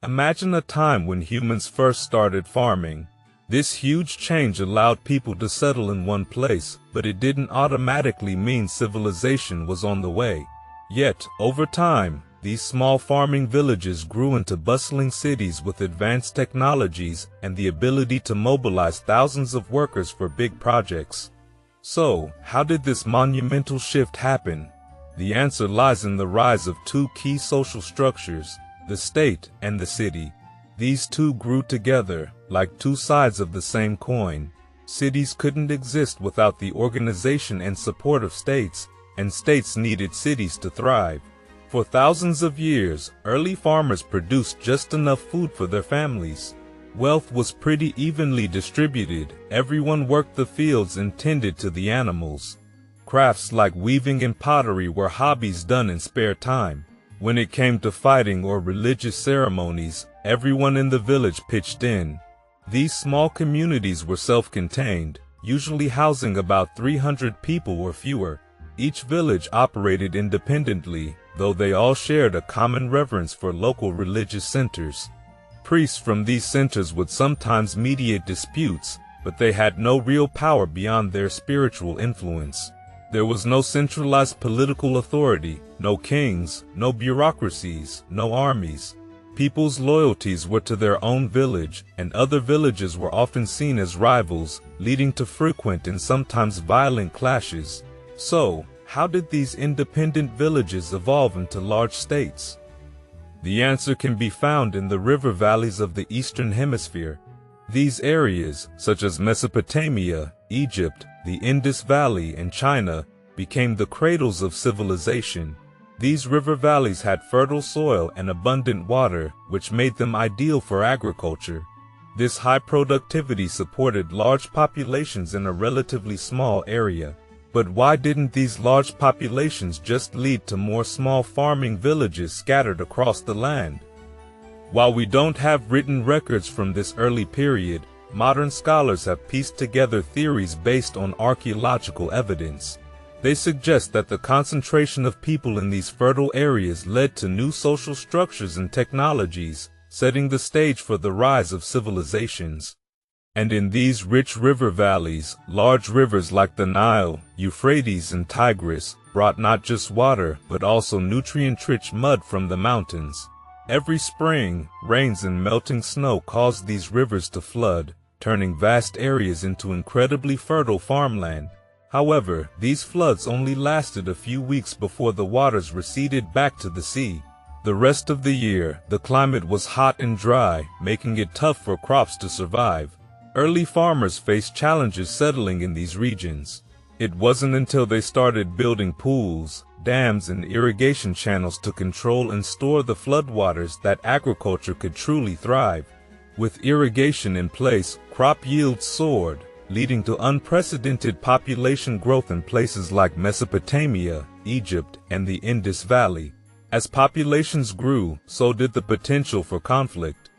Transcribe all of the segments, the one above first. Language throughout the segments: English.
Imagine a time when humans first started farming. This huge change allowed people to settle in one place, but it didn't automatically mean civilization was on the way. Yet, over time, these small farming villages grew into bustling cities with advanced technologies and the ability to mobilize thousands of workers for big projects. So, how did this monumental shift happen? The answer lies in the rise of two key social structures, the state and the city. These two grew together, like two sides of the same coin. Cities couldn't exist without the organization and support of states, and states needed cities to thrive. For thousands of years, early farmers produced just enough food for their families. Wealth was pretty evenly distributed. Everyone worked the fields and tended to the animals. Crafts like weaving and pottery were hobbies done in spare time. When it came to fighting or religious ceremonies, everyone in the village pitched in. These small communities were self-contained, usually housing about 300 people or fewer. Each village operated independently, though they all shared a common reverence for local religious centers. Priests from these centers would sometimes mediate disputes, but they had no real power beyond their spiritual influence. There was no centralized political authority, no kings, no bureaucracies, no armies. People's loyalties were to their own village, and other villages were often seen as rivals, leading to frequent and sometimes violent clashes. So, how did these independent villages evolve into large states? The answer can be found in the river valleys of the Eastern Hemisphere. These areas, such as Mesopotamia, Egypt, the Indus Valley, and China, became the cradles of civilization. These river valleys had fertile soil and abundant water, which made them ideal for agriculture. This high productivity supported large populations in a relatively small area. But why didn't these large populations just lead to more small farming villages scattered across the land? While we don't have written records from this early period, modern scholars have pieced together theories based on archaeological evidence. They suggest that the concentration of people in these fertile areas led to new social structures and technologies, setting the stage for the rise of civilizations. And in these rich river valleys, large rivers like the Nile, Euphrates, and Tigris brought not just water but also nutrient-rich mud from the mountains. Every spring, rains and melting snow caused these rivers to flood, turning vast areas into incredibly fertile farmland. However, these floods only lasted a few weeks before the waters receded back to the sea. The rest of the year, the climate was hot and dry, making it tough for crops to survive. Early farmers faced challenges settling in these regions. It wasn't until they started building pools, dams, and irrigation channels to control and store the floodwaters that agriculture could truly thrive. With irrigation in place, crop yields soared, leading to unprecedented population growth in places like Mesopotamia, Egypt, and the Indus Valley. As populations grew, so did the potential for conflict.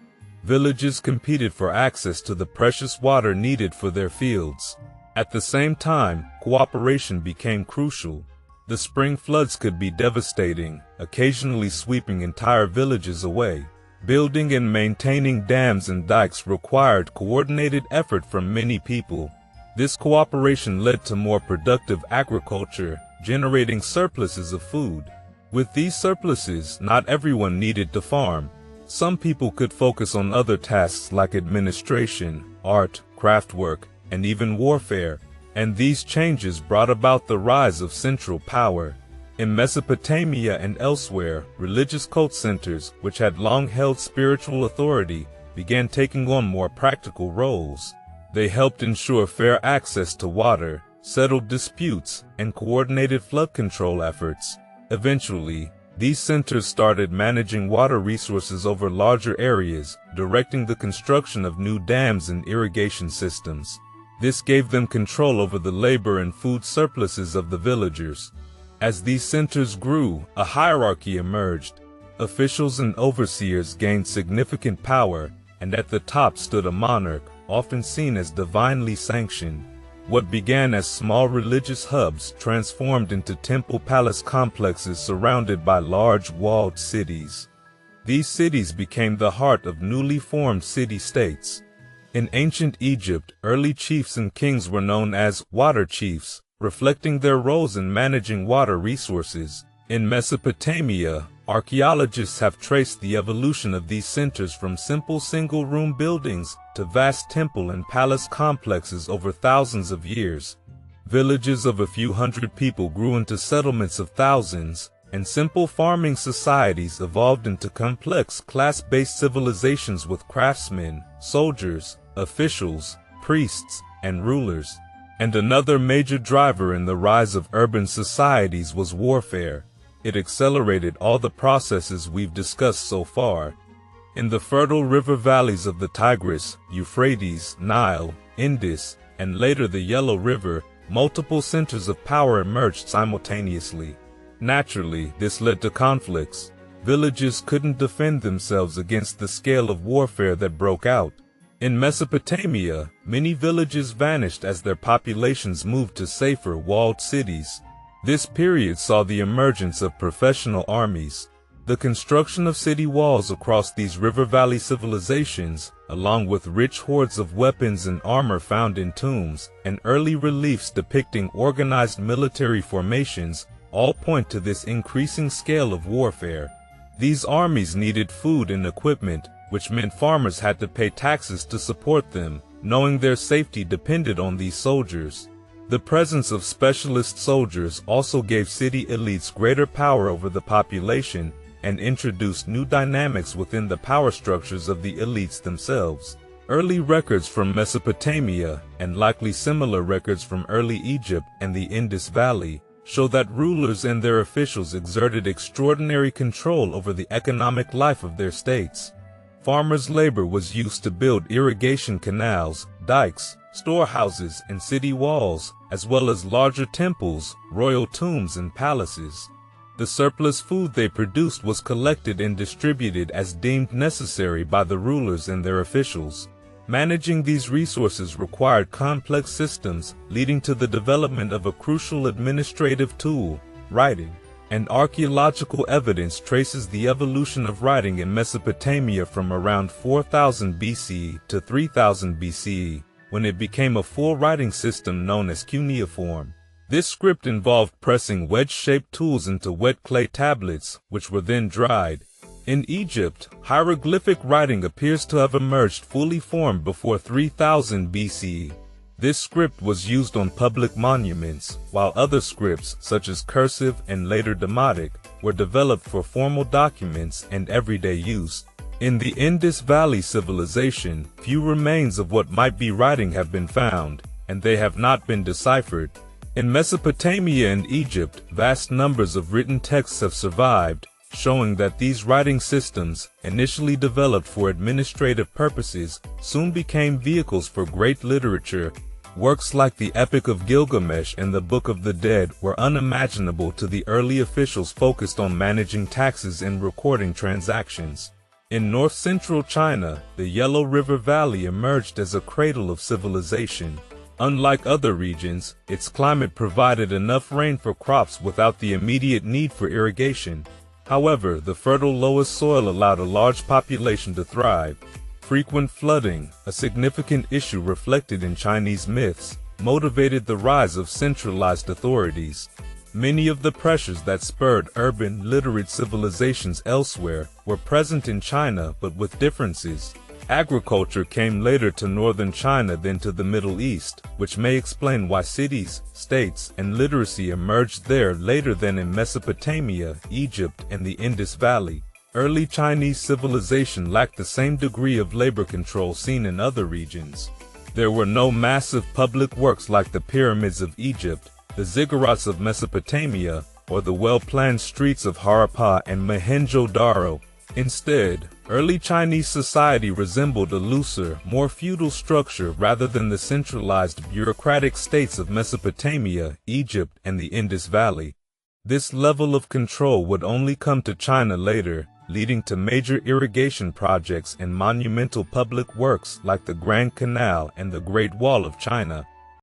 Villages competed for access to the precious water needed for their fields. At the same time, cooperation became crucial. The spring floods could be devastating, occasionally sweeping entire villages away. Building and maintaining dams and dikes required coordinated effort from many people. This cooperation led to more productive agriculture, generating surpluses of food. With these surpluses, not everyone needed to farm. Some people could focus on other tasks like administration, art, craft work, and even warfare. And these changes brought about the rise of central power. In Mesopotamia and elsewhere, religious cult centers, which had long held spiritual authority, began taking on more practical roles. They helped ensure fair access to water, settled disputes, and coordinated flood control efforts. Eventually, these centers started managing water resources over larger areas, directing the construction of new dams and irrigation systems. This gave them control over the labor and food surpluses of the villagers. As these centers grew, a hierarchy emerged. Officials and overseers gained significant power, and at the top stood a monarch, often seen as divinely sanctioned. What began as small religious hubs transformed into temple-palace complexes surrounded by large walled cities. These cities became the heart of newly formed city-states. In ancient Egypt, early chiefs and kings were known as water chiefs, reflecting their roles in managing water resources. In Mesopotamia, archaeologists have traced the evolution of these centers from simple single-room buildings to vast temple and palace complexes over thousands of years. Villages of a few hundred people grew into settlements of thousands, and simple farming societies evolved into complex class-based civilizations with craftsmen, soldiers, officials, priests, and rulers. And another major driver in the rise of urban societies was warfare. It accelerated all the processes we've discussed so far. In the fertile river valleys of the Tigris, Euphrates, Nile, Indus, and later the Yellow River, multiple centers of power emerged simultaneously. Naturally, this led to conflicts. Villages couldn't defend themselves against the scale of warfare that broke out. In Mesopotamia, many villages vanished as their populations moved to safer, walled cities. This period saw the emergence of professional armies. The construction of city walls across these river valley civilizations, along with rich hoards of weapons and armor found in tombs, and early reliefs depicting organized military formations, all point to this increasing scale of warfare. These armies needed food and equipment, which meant farmers had to pay taxes to support them, knowing their safety depended on these soldiers. The presence of specialist soldiers also gave city elites greater power over the population and introduced new dynamics within the power structures of the elites themselves. Early records from Mesopotamia, and likely similar records from early Egypt and the Indus Valley, show that rulers and their officials exerted extraordinary control over the economic life of their states. Farmers' labor was used to build irrigation canals, dikes, storehouses, and city walls, as well as larger temples, royal tombs, and palaces. The surplus food they produced was collected and distributed as deemed necessary by the rulers and their officials. Managing these resources required complex systems, leading to the development of a crucial administrative tool, writing. And archaeological evidence traces the evolution of writing in Mesopotamia from around 4000 BCE to 3000 BCE, when it became a full writing system known as cuneiform. This script involved pressing wedge-shaped tools into wet clay tablets, which were then dried. In Egypt, hieroglyphic writing appears to have emerged fully formed before 3000 BCE. This script was used on public monuments, while other scripts, such as cursive and later Demotic, were developed for formal documents and everyday use. In the Indus Valley civilization, few remains of what might be writing have been found, and they have not been deciphered. In Mesopotamia and Egypt, vast numbers of written texts have survived, showing that these writing systems, initially developed for administrative purposes, soon became vehicles for great literature. Works like the Epic of Gilgamesh and the Book of the Dead were unimaginable to the early officials focused on managing taxes and recording transactions. In north-central China, the Yellow River Valley emerged as a cradle of civilization. Unlike other regions, its climate provided enough rain for crops without the immediate need for irrigation. However, the fertile loess soil allowed a large population to thrive. Frequent flooding, a significant issue reflected in Chinese myths, motivated the rise of centralized authorities. Many of the pressures that spurred urban, literate civilizations elsewhere were present in China, but with differences. Agriculture came later to northern China than to the Middle East, which may explain why cities, states, and literacy emerged there later than in Mesopotamia, Egypt, and the Indus Valley. Early Chinese civilization lacked the same degree of labor control seen in other regions. There were no massive public works like the pyramids of Egypt, the ziggurats of Mesopotamia, or the well-planned streets of Harappa and Mohenjo-Daro. Instead, early Chinese society resembled a looser, more feudal structure rather than the centralized bureaucratic states of Mesopotamia, Egypt, and the Indus Valley. This level of control would only come to China later, leading to major irrigation projects and monumental public works like the Grand Canal and the Great Wall of China.